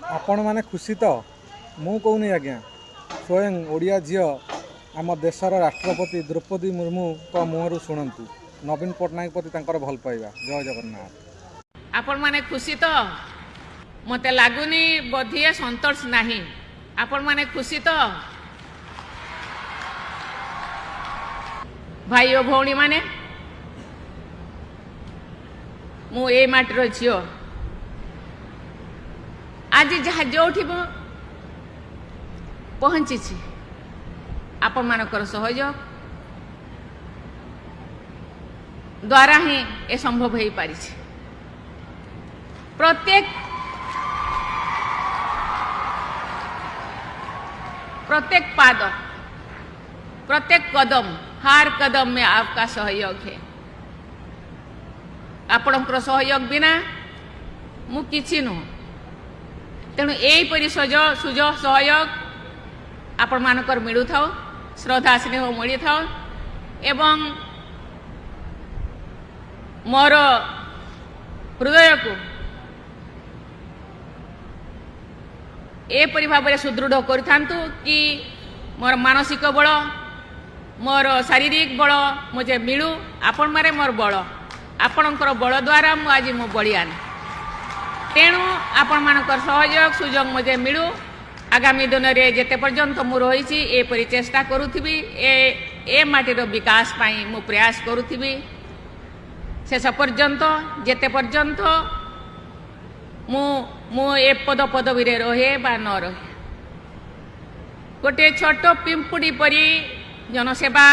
आपण माने खुशी तो मु कहूनी आज्ञा स्वयं ओडिया झील आम देशर राष्ट्रपति द्रौपदी मुर्मू को मुहर शुणु नवीन पट्टनायक प्रति भल पाइबा। जय जगन्नाथ। आपण माने खुशी तो मते लागुनी बोधिए संतोष नहीं। आपण माने खुशी तो भाई और भौणी माने मु ए माटर झील आज जहाँ जो पहुँची आपण मानकर सहयोग द्वारा ही ए संभव हो पारी। प्रत्येक पाद प्रत्येक कदम हर कदम में आपका सहयोग है। आपणकर सहयोग बिना मु किछि नुह। तेणु यहीपरी सुजोग सहयोग आपण मानकर मिलू था, श्रद्धा स्नेह मिली था एवं मोर हृदय को एपरी भाव सुदृढ़ करूँ कि मोर मानसिक बल मोर शारीरिक बल मुझे मिलू। आपण मारे मोर बल आपणकर बल द्वारा मु आज मु बलियान। तेणु आपण मानकर सहयोग सुजोग मुझे मिलू। आगामी दिन में जेते पर्यंत मु रही एपरी चेष्टा करुथिबी ए माटीर विकास पाई मु प्रयास करुथिबी शेष पर्यंत जेते पर्यंत मु ए पद पदवी रहे बा न रहे। गोटे छोट पिंपुड़ी परी जनसेवा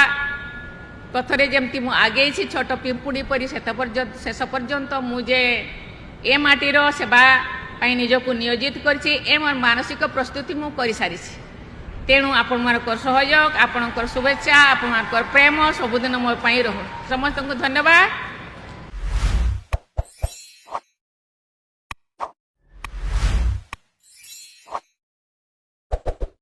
पथरे जमती मु आगे छोट पिंपुड़ी परी शेष पर्यंत मुझे ए माटीर सेवा निजक नियोजित कर मानसिक प्रस्तुति मु कर सारी। तेणु आपण मानकर सहयोग आपणकर शुभेच्छा आपण प्रेम सबुदिन मो पाई रहो। समस्त को धन्यवाद।